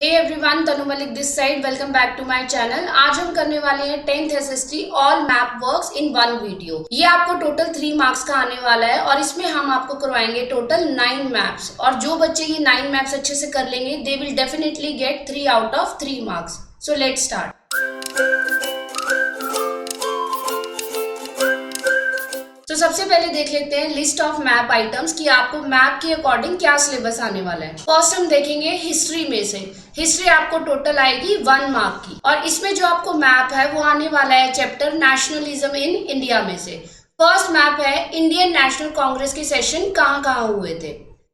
Hey everyone, Tanu Malik this side. Welcome back to my channel. आज हम करने वाले हैं 10th SST all map works in one video. ये आपको टोटल 3 मार्क्स का आने वाला है और इसमें हम आपको करवाएंगे टोटल 9 मैप्स। और जो बच्चे ये 9 मैप्स अच्छे से कर लेंगे they will definitely get 3 out of 3 marks. So let's start. तो सबसे पहले देख लेते हैं लिस्ट ऑफ मैप आइटम्स कि आपको मैप के अकॉर्डिंग क्या सिलेबस आने वाला है। फर्स्ट हम देखेंगे हिस्ट्री में से। हिस्ट्री आपको टोटल आएगी 1 मार्क की और इसमें जो आपको मैप है वो आने वाला है चैप्टर नेशनलिज्म इन इंडिया में से। फर्स्ट मैप है इंडियन नेशनल कांग्रेस के सेशन कहाँ हुए थे।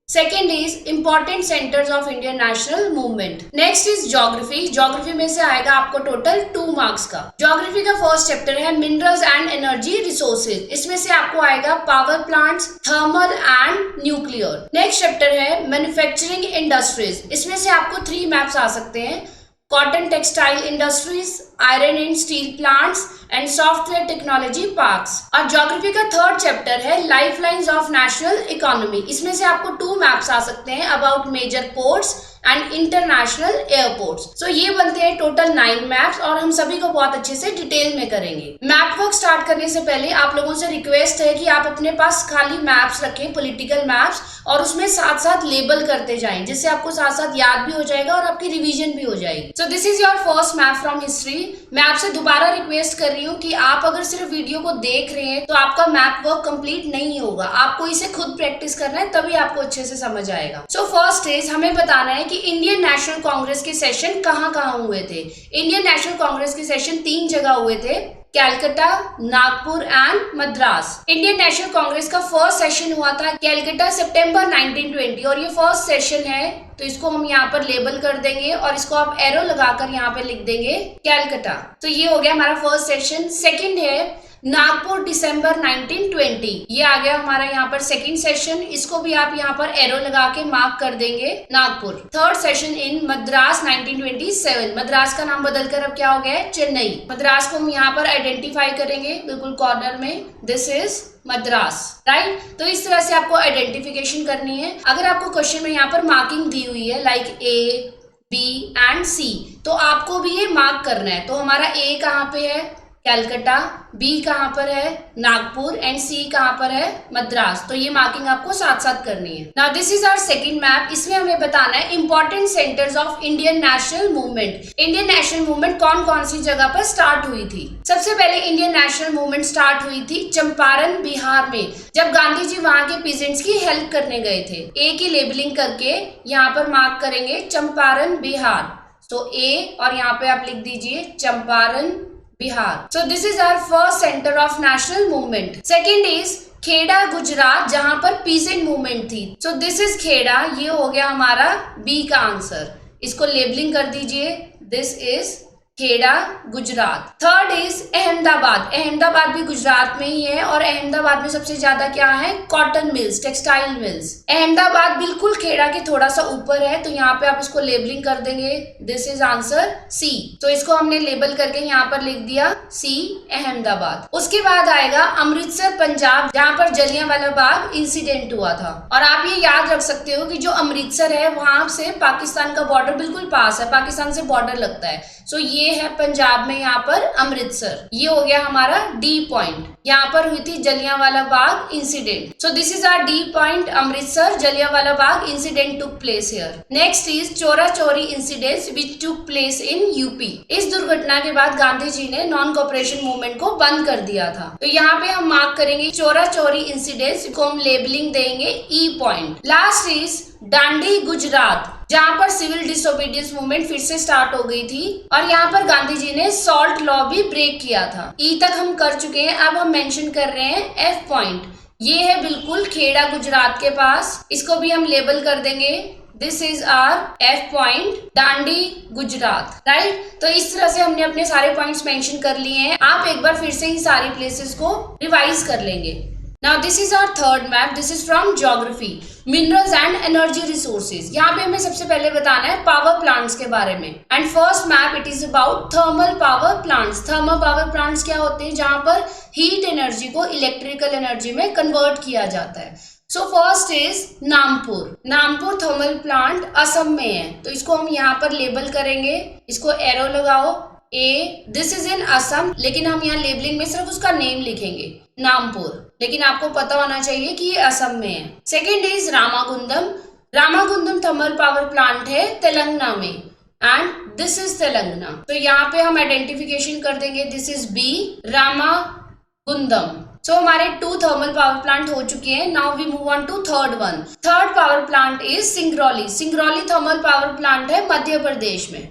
Second is important centres of Indian national movement. Next is geography. Geography में से आएगा आपको टोटल 2 मार्क्स का। ज्योग्राफी का फर्स्ट चैप्टर है मिनरल्स एंड एनर्जी रिसोर्सेज। इसमें से आपको आएगा power plants, thermal and nuclear. Next chapter है मैन्युफैक्चरिंग इंडस्ट्रीज। इसमें से आपको 3 मैप्स आ सकते हैं, cotton textile industries, iron and steel plants and software technology parks. और ज्योग्राफी का थर्ड चैप्टर है लाइफलाइंस ऑफ नेशनल इकोनॉमी। इसमें से आपको 2 मैप्स आ सकते हैं about major ports and international airports. So ये बनते हैं टोटल 9 मैप्स और हम सभी को बहुत अच्छे से डिटेल में करेंगे। मैप वर्क स्टार्ट करने से पहले आप लोगों से रिक्वेस्ट है कि आप अपने पास खाली मैप्स रखें, पॉलिटिकल मैप्स, और उसमें साथ साथ लेबल करते जाएं, जिससे आपको साथ साथ याद भी हो जाएगा और आपकी रिवीजन भी हो जाएगी। सो this is your first map from history. मैं आपसे दोबारा रिक्वेस्ट कर रही हूँ कि आप अगर सिर्फ वीडियो को देख रहे हैं तो आपका मैप वर्क कंप्लीट नहीं होगा। आपको इसे खुद प्रैक्टिस करना है, तभी आपको अच्छे से समझ आएगा। सो फर्स्ट इज हमें बताना है कि इंडियन नेशनल कांग्रेस के सेशन कहाँ हुए थे। इंडियन नेशनल कांग्रेस के सेशन 3 जगह हुए थे, Calcutta, Nagpur and Madras. Indian national Congress का फर्स्ट सेशन हुआ था कैलकाटा सितंबर 1920 और ये फर्स्ट सेशन है, तो इसको हम यहाँ पर लेबल कर देंगे और इसको आप एरो लगाकर यहाँ पे लिख देंगे कैलकाटा। तो ये हो गया हमारा फर्स्ट सेशन। सेकंड है नागपुर दिसंबर 1920, ये आ गया हमारा यहाँ पर सेकंड सेशन। इसको भी आप यहाँ पर एरो लगा के मार्क कर देंगे Nagpur. Third session in Madras 1927। Madras का नाम बदलकर अब क्या हो गया है, चेन्नई। मद्रास को हम यहाँ पर आइडेंटिफाई करेंगे बिल्कुल कॉर्नर में, दिस इज मद्रास, राइट। तो इस तरह से आपको आइडेंटिफिकेशन करनी है। अगर आपको क्वेश्चन में यहाँ पर मार्किंग दी हुई है लाइक ए, बी एंड सी, तो आपको भी ये मार्क करना है। तो हमारा ए कहाँ पे है, कैलकाटा, बी कहाँ पर है, नागपुर, एंड सी कहाँ पर है, मद्रास। तो ये मार्किंग आपको साथ साथ करनी है। Now this is our second map. इसमें हमें बताना है important centres of Indian national movement. Indian national movement कौन कौन सी जगह पर स्टार्ट हुई थी। सबसे पहले इंडियन नेशनल मूवमेंट स्टार्ट हुई थी चंपारण, बिहार में, जब गांधी जी वहां के पीजेंट्स की हेल्प करने गए थे। ए की लेबलिंग करके यहाँ पर मार्क करेंगे चंपारण, बिहार। तो ए और यहाँ पे आप लिख दीजिए Champaran, Bihar. So this is our first center of national movement. Second is Kheda, Gujarat, जहां पर पीजेंट मूवमेंट थी। So this is खेड़ा, ये हो गया हमारा बी का आंसर। इसको लेबलिंग कर दीजिए, this is Kheda, Gujarat. Third is Ahmedabad. Ahmedabad भी गुजरात में ही है और अहमदाबाद में सबसे ज्यादा क्या है, cotton mills, textile mills. Ahmedabad बिल्कुल खेड़ा के थोड़ा सा ऊपर है, तो यहाँ पे आप इसको लेबलिंग कर देंगे, दिस इज आंसर सी। तो इसको हमने लेबल करके यहाँ पर लिख दिया सी, अहमदाबाद। उसके बाद आएगा अमृतसर, पंजाब, जहाँ पर जलियांवाला बाग इंसिडेंट हुआ था। और आप ये याद रख सकते हो कि जो अमृतसर है वहां से पाकिस्तान का बॉर्डर बिल्कुल पास है, पाकिस्तान से बॉर्डर लगता है। सो ये है पंजाब में यहाँ पर अमृतसर। ये हो गया हमारा डी पॉइंट, यहाँ पर हुई थी Jallianwala Bagh incident. So this is our D point, Amritsar, Jallianwala Bagh incident took place here. Next is Chaura Chauri incidents which took place in UP. इस दुर्घटना के बाद गांधी जी ने नॉन कोऑपरेशन मूवमेंट को बंद कर दिया था। तो यहाँ पे हम मार्क करेंगे चोरा चोरी इंसिडेंट्स को हम लेबलिंग देंगे ई point. Last is Dandi, Gujarat, जहाँ पर सिविल डिसोबीडियंस मूवमेंट फिर से स्टार्ट हो गई थी और यहाँ पर गांधी जी ने सॉल्ट लॉ भी ब्रेक किया था। ई तक हम कर चुके हैं, अब हम मेंशन कर रहे हैं एफ पॉइंट। ये है बिल्कुल खेड़ा, गुजरात के पास। इसको भी हम लेबल कर देंगे, this is our F point, Dandi, Gujarat, right. तो इस तरह से हमने अपने सारे पॉइंट्स मेंशन कर लिए हैं। आप एक बार फिर से इन सारी प्लेसेस को रिवाइज कर लेंगे। Now this is our third map. This is from geography. Minerals and energy resources. यहाँ पे हमें सबसे पहले बताना है पावर प्लांट्स के बारे में। And first map it is about thermal power plants. Thermal power plants क्या होते हैं, जहाँ पर हीट एनर्जी को इलेक्ट्रिकल एनर्जी में कन्वर्ट किया जाता है। सो फर्स्ट इज नामपुर। नामपुर थर्मल प्लांट असम में है, तो इसको हम यहाँ पर लेबल करेंगे, इसको एरो लगाओ ए, दिस इज इन असम, लेकिन हम यहाँ लेबलिंग में सिर्फ उसका नेम लिखेंगे नामपुर, लेकिन आपको पता होना चाहिए कि ये असम में है। Second is Ramagundam. Ramagundam thermal power plant है तेलंगाना में, एंड दिस इज तेलंगाना। तो यहाँ पे हम आइडेंटिफिकेशन कर देंगे, this is B, Ramagundam. So हमारे 2 थर्मल पावर प्लांट हो चुके हैं। Now we move on to third one. Third power plant is Singrauli. Singrauli thermal power plant है मध्य प्रदेश में,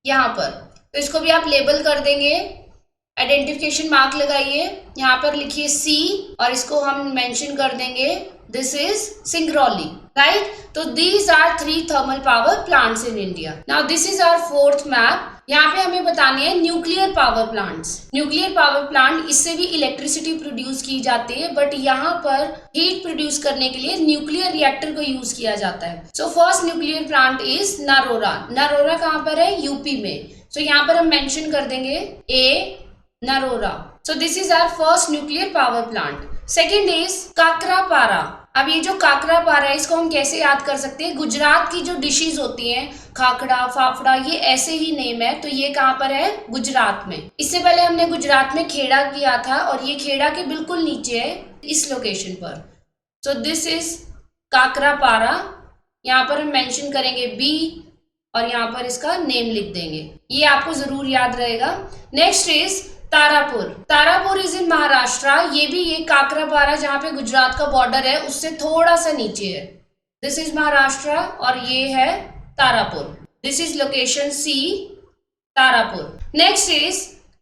यहाँ पर। तो इसको भी आप लेबल कर देंगे, आइडेंटिफिकेशन मार्क लगाइए, यहाँ पर लिखिए सी, और इसको हम मेंशन कर देंगे दिस इज सिंगरौली, राइट। तो these are 3 thermal power plants in India. Now this is our fourth map. यहाँ पे हमें बतानी है nuclear power plants. Nuclear power plant, इससे भी इलेक्ट्रिसिटी प्रोड्यूस की जाती है, बट यहाँ पर हीट प्रोड्यूस करने के लिए न्यूक्लियर रिएक्टर को यूज किया जाता है। So first nuclear plant is Narora. Narora कहाँ पर है? यूपी में। सो यहाँ पर हम मेंशन कर देंगे A, Narora. So this is our first nuclear power plant. Second is Kakrapar. अब ये जो काकरापारा है, इसको हम कैसे याद कर सकते हैं? गुजरात की जो डिशेज होती हैं, खाखड़ा, फाफड़ा, ये ऐसे ही नेम है, तो ये कहाँ पर है? गुजरात में। इससे पहले हमने गुजरात में खेड़ा किया था, और ये खेड़ा के बिल्कुल नीचे है इस लोकेशन पर। सो दिस इज काकरापारा। यहाँ पर हम मेंशन करेंगे बी, और यहाँ पर इसका नेम लिख देंगे, ये आपको जरूर याद रहेगा। Next is Tarapur. Tarapur is in Maharashtra. ये भी ये काकरापारा जहाँ पे गुजरात का बॉर्डर है उससे थोड़ा सा नीचे है। दिस इज महाराष्ट्र, और ये है Tarapur. This is location C, Tarapur. Next is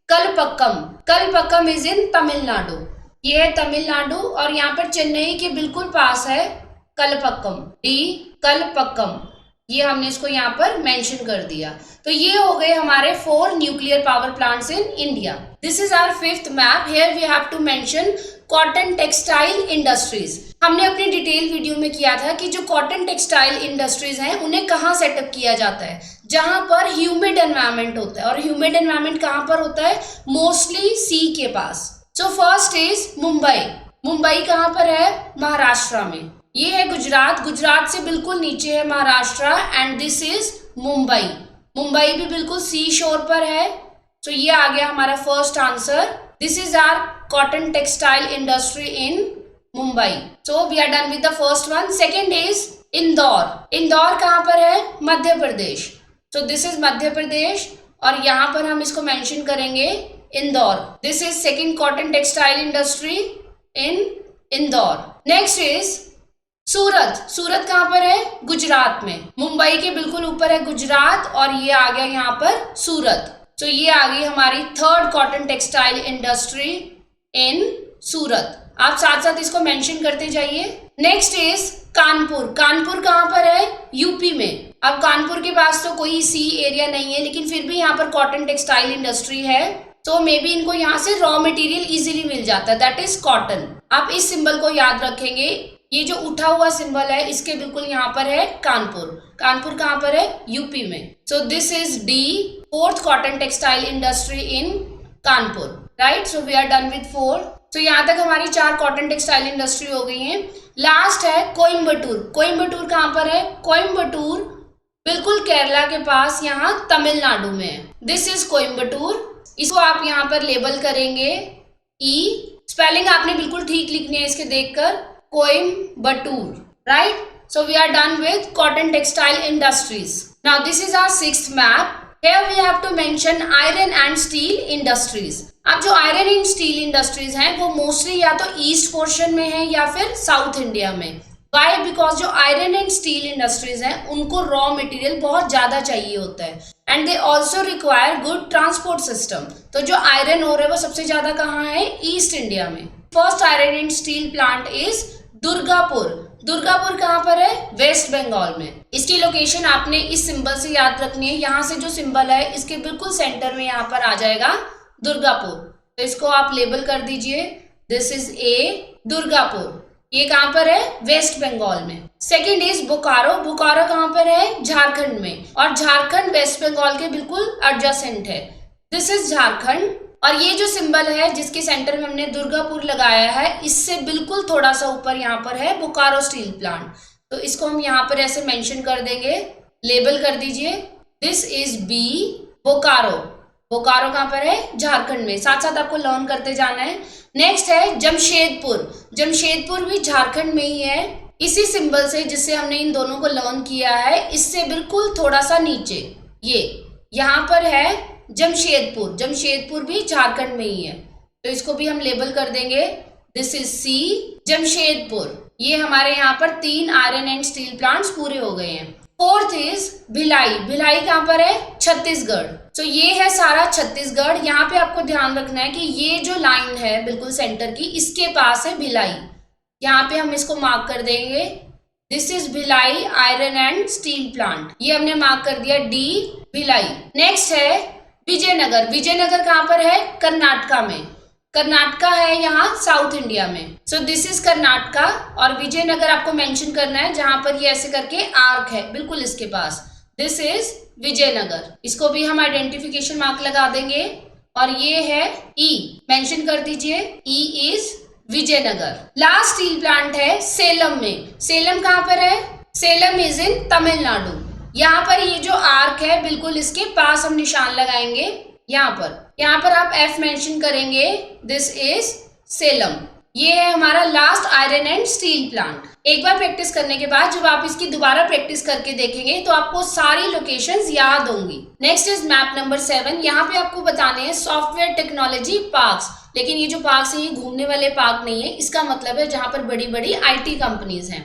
Kalpakkam. Kalpakkam is in Tamil Nadu. ये है तमिलनाडु, और यहाँ पर चेन्नई के बिल्कुल पास है कलपक्कम, डी, कलपक्कम। ये हमने इसको यहाँ पर मेंशन कर दिया। तो ये हो गए हमारे 4 nuclear power plants in India. This is our fifth map. Here we have to mention cotton textile industries. हमने अपनी डिटेल वीडियो में किया था कि जो कॉटन टेक्सटाइल इंडस्ट्रीज हैं उन्हें कहाँ सेटअप किया जाता है? जहां पर ह्यूमिड एनवायरमेंट होता है, और ह्यूमिड एनवायरमेंट कहाँ पर होता है? मोस्टली सी के पास। So first is Mumbai. Mumbai कहाँ पर है? महाराष्ट्र में। ये है गुजरात। गुजरात से बिल्कुल नीचे है Maharashtra, and this is Mumbai. Mumbai भी बिल्कुल सी शोर पर है। तो ये आ गया हमारा first answer. This is our cotton textile industry in Mumbai. So we are done with the first one. Second is Indore. Indore कहाँ पर है? मध्य प्रदेश। सो दिस इज मध्य प्रदेश, और यहाँ पर हम इसको मेंशन करेंगे Indore. This is second cotton textile industry in Indore. Next is Surat. Surat कहाँ पर है? गुजरात में। मुंबई के बिल्कुल ऊपर है गुजरात, और ये आ गया यहाँ पर सूरत। तो ये आ गई हमारी third cotton textile industry in Surat. आप साथ साथ इसको मेंशन करते जाइए। Next is Kanpur. कानपुर कहाँ पर है? यूपी में। अब कानपुर के पास तो कोई सी एरिया नहीं है, लेकिन फिर भी यहाँ पर कॉटन टेक्सटाइल इंडस्ट्री है, तो मे बी इनको यहाँ से रॉ मटेरियल इजीली मिल जाता है, दैट इज कॉटन। आप इस सिंबल को याद रखेंगे, ये जो उठा हुआ सिंबल है इसके बिल्कुल यहाँ पर है कानपुर। कानपुर कहाँ पर है? यूपी में। So this is D, fourth cotton textile industry in Kanpur, right. So we are done with 4। तो यहाँ तक हमारी 4 कॉटन टेक्सटाइल इंडस्ट्री हो गई हैं। लास्ट है कोयम्बटूर। कोयम्बटूर कहाँ पर है? कोयम्बटूर बिल्कुल केरला के पास, यहाँ तमिलनाडु में है। This is Coimbatore. इसको आप यहाँ पर लेबल करेंगे ई। स्पेलिंग आपने बिल्कुल ठीक लिखनी है इसके देखकर, Coimbatore, right? So we are done with cotton textile industries. Now this is our 6th map. Here we have to mention iron and steel industries. अब जो आयरन एंड स्टील इंडस्ट्रीज हैं वो मोस्टली या तो ईस्ट पोर्शन में है या फिर साउथ इंडिया में। वाई? बिकॉज जो आयरन एंड स्टील इंडस्ट्रीज हैं उनको रॉ मटेरियल बहुत ज्यादा चाहिए होता है, and they also require good transport system. तो जो आयरन ओर है वो सबसे ज्यादा कहाँ है? ईस्ट इंडिया में। First iron and steel plant is Durgapur. Durgapur कहाँ पर है? वेस्ट बंगाल में। इसकी लोकेशन आपने इस सिंबल से याद रखनी है। यहाँ से जो सिंबल है इसके बिल्कुल सेंटर में यहाँ पर आ जाएगा दुर्गापुर। तो इसको आप लेबल कर दीजिए, दिस इज ए, दुर्गापुर। ये कहाँ पर है? वेस्ट बंगाल में। Second is Bokaro. बोकारो कहाँ पर है? झारखंड में, और झारखंड वेस्ट बंगाल के बिल्कुल एडजेसेंट है। दिस इज झारखंड, और ये जो सिंबल है जिसके सेंटर में हमने दुर्गापुर लगाया है, इससे बिल्कुल थोड़ा सा ऊपर यहाँ पर है बोकारो स्टील प्लांट। तो इसको हम यहाँ पर ऐसे मेंशन कर देंगे, लेबल कर दीजिए, this is B Bokaro. Bokaro कहाँ पर है? झारखंड में। साथ साथ आपको लर्न करते जाना है। नेक्स्ट है जमशेदपुर। जमशेदपुर भी झारखंड में ही है, इसी सिंबल से जिससे हमने इन दोनों को लर्न किया है, इससे बिल्कुल थोड़ा सा नीचे ये यहाँ पर है जमशेदपुर। जमशेदपुर भी झारखंड में ही है, तो इसको भी हम लेबल कर देंगे, दिस इज सी जमशेदपुर। ये हमारे यहाँ पर 3 आयरन एंड स्टील प्लांट्स पूरे हो गए हैं। Fourth is Bhilai. भिलाई कहाँ पर है? छत्तीसगढ़। तो ये है सारा छत्तीसगढ़। यहाँ पे आपको ध्यान रखना है कि ये जो लाइन है बिल्कुल सेंटर की, इसके पास है भिलाई। यहाँ पे हम इसको मार्क कर देंगे, this is Bhilai iron and steel plant. ये हमने मार्क कर दिया डी भिलाई। नेक्स्ट है विजयनगर। विजयनगर कहाँ पर है? कर्नाटका में। कर्नाटका है यहाँ साउथ इंडिया में। सो दिस इज कर्नाटका और विजयनगर आपको मेंशन करना है जहां पर ये ऐसे करके आर्क है बिल्कुल इसके पास, दिस इज विजयनगर। इसको भी हम आइडेंटिफिकेशन मार्क लगा देंगे और ये है ई, मेंशन कर दीजिए, E is Vijayanagar. Last steel plant है सेलम में। सेलम कहाँ पर है? Salem is in Tamil Nadu. यहाँ पर ये जो आर्क है बिल्कुल इसके पास हम निशान लगाएंगे। यहाँ पर आप F मेंशन करेंगे, दिस इज सेलम। ये है हमारा last iron and steel plant. एक बार प्रैक्टिस करने के बाद जब आप इसकी दोबारा प्रैक्टिस करके देखेंगे तो आपको सारी लोकेशंस याद होंगी। Next is map number 7। यहाँ पे आपको बताने हैं सॉफ्टवेयर टेक्नोलॉजी पार्क्स। लेकिन ये जो पार्क्स है ये घूमने वाले पार्क नहीं है, इसका मतलब है जहाँ पर बड़ी बड़ी IT कंपनीज हैं।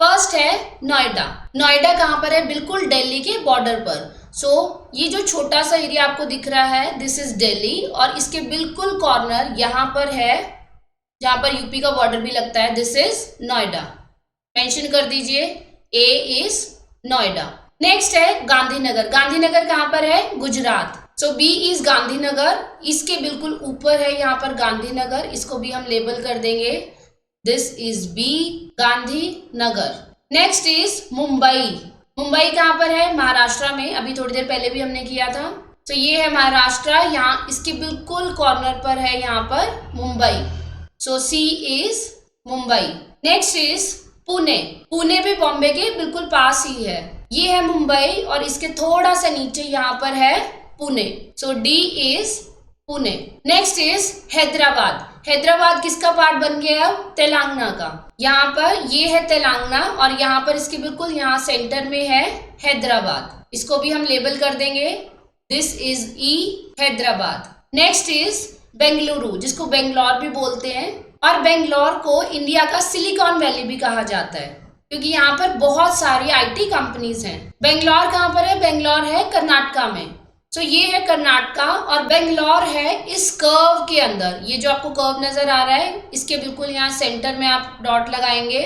फर्स्ट है नोएडा। नोएडा कहाँ पर है? बिल्कुल दिल्ली के बॉर्डर पर। ये जो छोटा सा एरिया आपको दिख रहा है, दिस इज दिल्ली और इसके बिल्कुल कॉर्नर यहाँ पर है जहां पर यूपी का बॉर्डर भी लगता है, दिस इज नोएडा। मेंशन कर दीजिए, ए इज नोएडा। नेक्स्ट है गांधीनगर। गांधीनगर कहाँ पर है? गुजरात। बी इज गांधीनगर, इसके बिल्कुल ऊपर है यहाँ पर गांधीनगर। इसको भी हम लेबल कर देंगे, this is B Gandhinagar. Next is Mumbai. Mumbai कहाँ पर है? महाराष्ट्र में। अभी थोड़ी देर पहले भी हमने किया था। ये है महाराष्ट्र, यहाँ इसके बिल्कुल कॉर्नर पर है यहाँ पर Mumbai. C is Mumbai. Next is Pune. Pune भी बॉम्बे के बिल्कुल पास ही है। ये है मुंबई और इसके थोड़ा सा नीचे यहाँ पर है Pune. D is Pune. Next is Hyderabad. Hyderabad किसका पार्ट बन गया? तेलंगाना का। यहाँ पर ये है तेलंगाना और यहाँ पर इसके बिल्कुल यहाँ सेंटर में है हैदराबाद। इसको भी हम लेबल कर देंगे, this is E Hyderabad. Next is Bengaluru, जिसको बेंगलोर भी बोलते हैं और बेंगलोर को इंडिया का सिलिकॉन वैली भी कहा जाता है क्योंकि यहाँ पर बहुत सारी IT कंपनीज हैं। बेंगलोर कहाँ पर है? बेंगलोर है कर्नाटका में। ये है कर्नाटका और बेंगलोर है इस कर्व के अंदर। ये जो आपको कर्व नजर आ रहा है इसके बिल्कुल यहाँ सेंटर में आप डॉट लगाएंगे,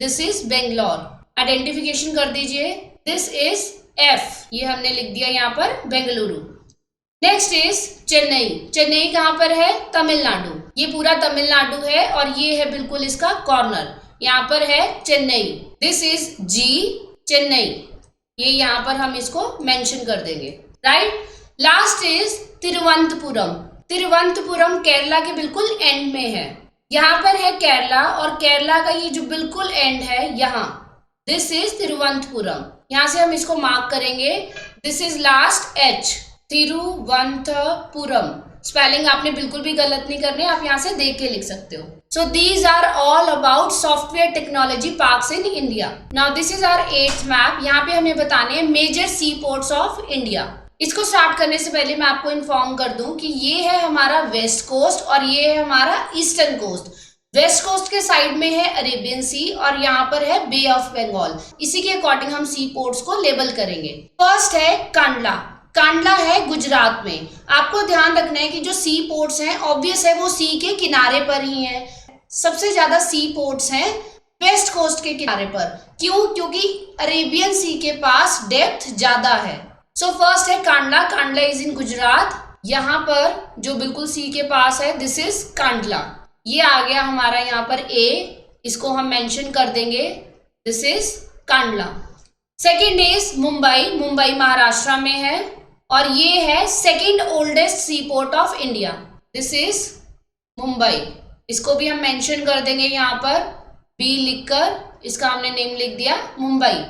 दिस इज बेंगलोर। आइडेंटिफिकेशन कर दीजिए, दिस इज F, ये हमने लिख दिया यहाँ पर बेंगलुरु। Next is Chennai. चेन्नई कहाँ पर है? तमिलनाडु। ये पूरा तमिलनाडु है और ये है बिल्कुल इसका कॉर्नर, यहाँ पर है Chennai, this is G Chennai. ये यहाँ पर हम इसको मेंशन कर देंगे, right. Last is Thiruvananthapuram. Thiruvananthapuram Kerala के बिल्कुल एंड में है। यहाँ पर है केरला और केरला का ये जो बिल्कुल एंड है यहाँ, दिस इज तिरुवनंतपुरम। यहाँ से हम इसको मार्क करेंगे, this is last H Thiruvananthapuram. Spelling आपने बिल्कुल भी गलत नहीं करनी, आप यहाँ से देख के लिख सकते हो। So these are all about software technology parks in India. Now this is our 8th map. यहाँ पे हमें बताने हैं major seaports of India. इसको स्टार्ट करने से पहले मैं आपको इन्फॉर्म कर दूं कि ये है हमारा वेस्ट कोस्ट और ये है हमारा ईस्टर्न कोस्ट। वेस्ट कोस्ट के साइड में है अरेबियन सी और यहाँ पर है बे ऑफ बंगाल। इसी के अकॉर्डिंग हम सी पोर्ट्स को लेबल करेंगे। फर्स्ट है कांडला। कांडला है गुजरात में। आपको ध्यान रखना है कि जो सी पोर्ट्स हैं ऑब्वियस है वो सी के किनारे पर ही हैं। सबसे ज्यादा सी पोर्ट्स हैं वेस्ट कोस्ट के किनारे पर। क्यों? क्योंकि अरेबियन सी के पास डेप्थ ज्यादा है। सो फर्स्ट है कांडला। Kandla is in Gujarat. यहाँ पर जो बिल्कुल सी के पास है दिस इज कांडला। ये आ गया हमारा यहाँ पर ए, इसको हम मेंशन कर देंगे, this is Kandla. Second is Mumbai. Mumbai Maharashtra में है और ये है second oldest sea port of India. This is Mumbai. इसको भी हम मेंशन कर देंगे यहाँ पर बी लिखकर, इसका हमने नेम लिख दिया मुंबई।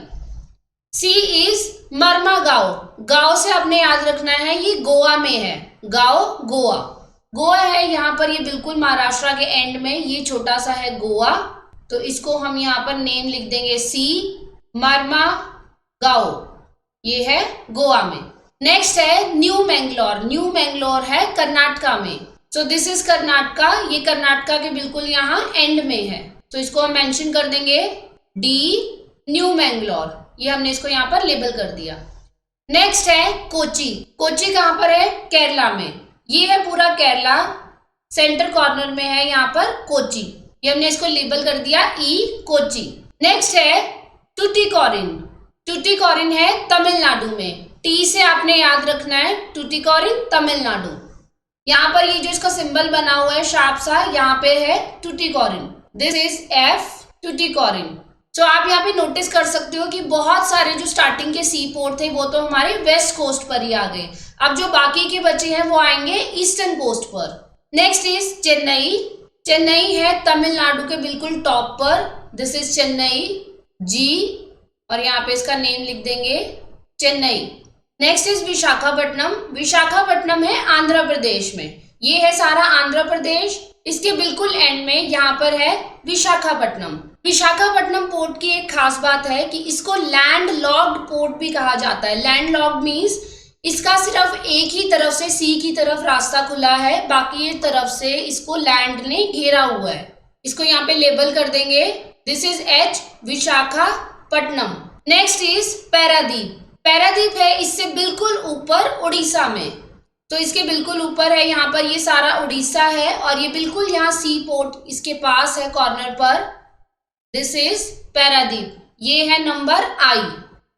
C is मरमागांव। गांव से आपने याद रखना है ये गोवा में है, गांव गोवा, गोवा है यहाँ पर, ये बिल्कुल महाराष्ट्र के एंड में, ये छोटा सा है गोवा, तो इसको हम यहाँ पर नेम लिख देंगे सी मरमागांव, ये है गोवा में। नेक्स्ट है न्यू मैंगलोर। न्यू मैंगलोर है कर्नाटका में, सो दिस इज कर्नाटका, ये कर्नाटका के बिल्कुल यहाँ एंड में है, तो इसको हम मेंशन कर देंगे डी न्यू मैंगलोर, ये हमने इसको यहाँ पर लेबल कर दिया। नेक्स्ट है कोची। कोची कहाँ पर है? केरला में, ये है पूरा केरला, सेंटर कॉर्नर में है यहाँ पर कोची, ये हमने इसको लेबल कर दिया ई कोची। नेक्स्ट है टुटीकोरिन। टुटीकोरिन है तमिलनाडु में, टी से आपने याद रखना है, टुटीकोरिन तमिलनाडु। यहाँ पर ये जो इसका सिंबल बना हुआ है शार्प सा, यहाँ पे है Tuticorin, this is F Tuticorin. तो आप यहाँ पे नोटिस कर सकते हो कि बहुत सारे जो स्टार्टिंग के सी पोर्ट थे वो तो हमारे वेस्ट कोस्ट पर ही आ गए, अब जो बाकी के बचे हैं वो आएंगे ईस्टर्न कोस्ट पर। Next is Chennai. चेन्नई है तमिलनाडु के बिल्कुल टॉप पर, दिस इज चेन्नई जी, और यहाँ पे इसका नेम लिख देंगे चेन्नई। Next is Visakhapatnam. विशाखापट्टनम है आंध्र प्रदेश में, ये है सारा आंध्र प्रदेश, इसके बिल्कुल एंड में यहाँ पर है विशाखापट्टनम। विशाखापट्टनम पोर्ट की एक खास बात है कि इसको लैंड लॉक्ड पोर्ट भी कहा जाता है। लैंड लॉक्ड मीन्स इसका सिर्फ एक ही तरफ से सी की तरफ रास्ता खुला है, बाकी ये तरफ से इसको लैंड ने घेरा हुआ है। इसको यहाँ पे लेबल कर देंगे, this is H Visakhapatnam. Next is Paradip. Paradip है इससे बिल्कुल ऊपर उड़ीसा में, तो इसके बिल्कुल ऊपर है यहाँ पर, ये सारा उड़ीसा है और ये बिल्कुल यहाँ सी पोर्ट इसके पास है कॉर्नर पर, दिस इज पैरादीप। ये है नंबर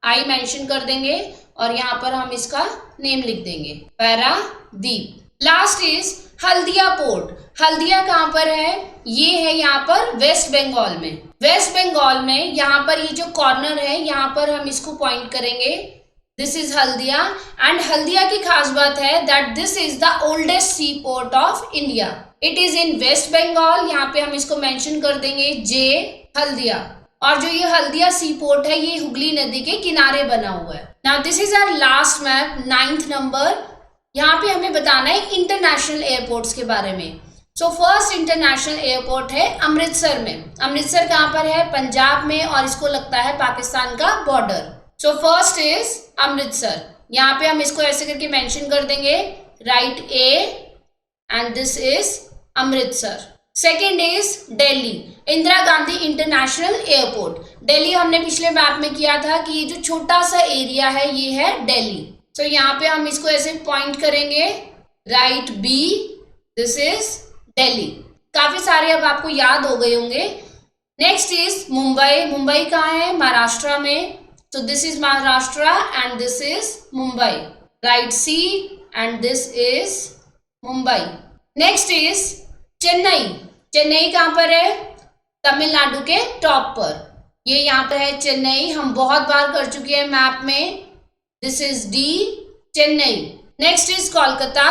आई मेंशन कर देंगे और यहाँ पर हम इसका नेम लिख देंगे Paradip. Last is Haldia port. Haldia कहाँ पर है? ये है यहाँ पर वेस्ट बंगाल में। वेस्ट बंगाल में यहाँ पर ये जो कॉर्नर है यहाँ पर हम इसको पॉइंट करेंगे, this is Haldia. And Haldia की खास बात है that this is the oldest sea port of India, it is in West Bengal. यहाँ पे हम इसको मेंशन कर देंगे जे हल्दिया। और जो ये हल्दिया सी पोर्ट है ये हुगली नदी के किनारे बना हुआ है। Now this is our last map, 9th number. यहाँ पे हमें बताना है इंटरनेशनल एयरपोर्ट्स के बारे में। सो फर्स्ट इंटरनेशनल एयरपोर्ट है अमृतसर में। अमृतसर कहाँ पर है? पंजाब में, और इसको लगता है पाकिस्तान का border. So first is Amritsar, यहाँ पे हम इसको ऐसे करके मेंशन कर देंगे, right A, and this is Amritsar. Second is Delhi, Indira Gandhi international airport. Delhi हमने पिछले मैप में किया था कि ये जो छोटा सा एरिया है ये है दिल्ली। तो यहाँ पे हम इसको ऐसे पॉइंट करेंगे, right B, this is Delhi. काफी सारे अब आपको याद हो गए होंगे। Next is Mumbai. मुंबई कहाँ है? महाराष्ट्र में, तो this is Maharashtra and this is Mumbai, right C, and this is Mumbai. Next is Chennai. Chennai कहाँ पर है? तमिलनाडु के टॉप पर, ये यहाँ पर है चेन्नई, हम बहुत बार कर चुके हैं मैप में, this is D Chennai. Next is Kolkata,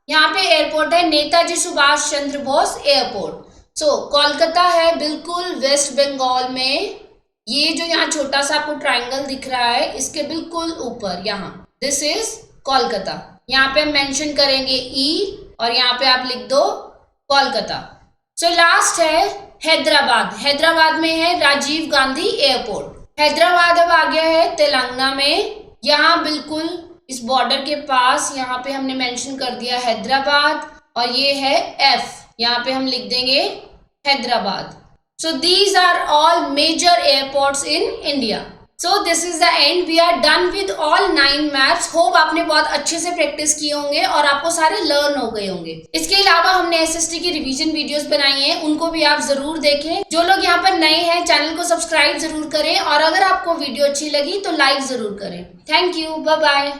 यहाँ पे एयरपोर्ट है नेताजी सुभाष चंद्र बोस एयरपोर्ट। सो कोलकाता है बिल्कुल वेस्ट बंगाल में, ये जो यहाँ छोटा सा आपको ट्राइंगल दिख रहा है इसके बिल्कुल ऊपर यहाँ, दिस इज कोलकाता। यहाँ पे हम मेंशन करेंगे ई, और यहाँ पे आप लिख दो कोलकाता। सो लास्ट है हैदराबाद। हैदराबाद में है राजीव गांधी एयरपोर्ट। हैदराबाद अब आ गया है तेलंगाना में, यहाँ बिल्कुल इस बॉर्डर के पास, यहाँ पे हमने मेंशन कर दिया हैदराबाद, और ये है एफ, यहाँ पे हम लिख देंगे Hyderabad. So these are all major airports in India. So this is the end, we are done with all 9 maps. Hope आपने बहुत अच्छे से प्रैक्टिस किए होंगे और आपको सारे लर्न हो गए होंगे। इसके अलावा हमने एसएसटी की रिवीजन वीडियोस बनाई हैं, उनको भी आप जरूर देखें। जो लोग यहाँ पर नए हैं चैनल को सब्सक्राइब जरूर करें, और अगर आपको वीडियो अच्छी लगी तो लाइक जरूर करें। Thank you, bye bye.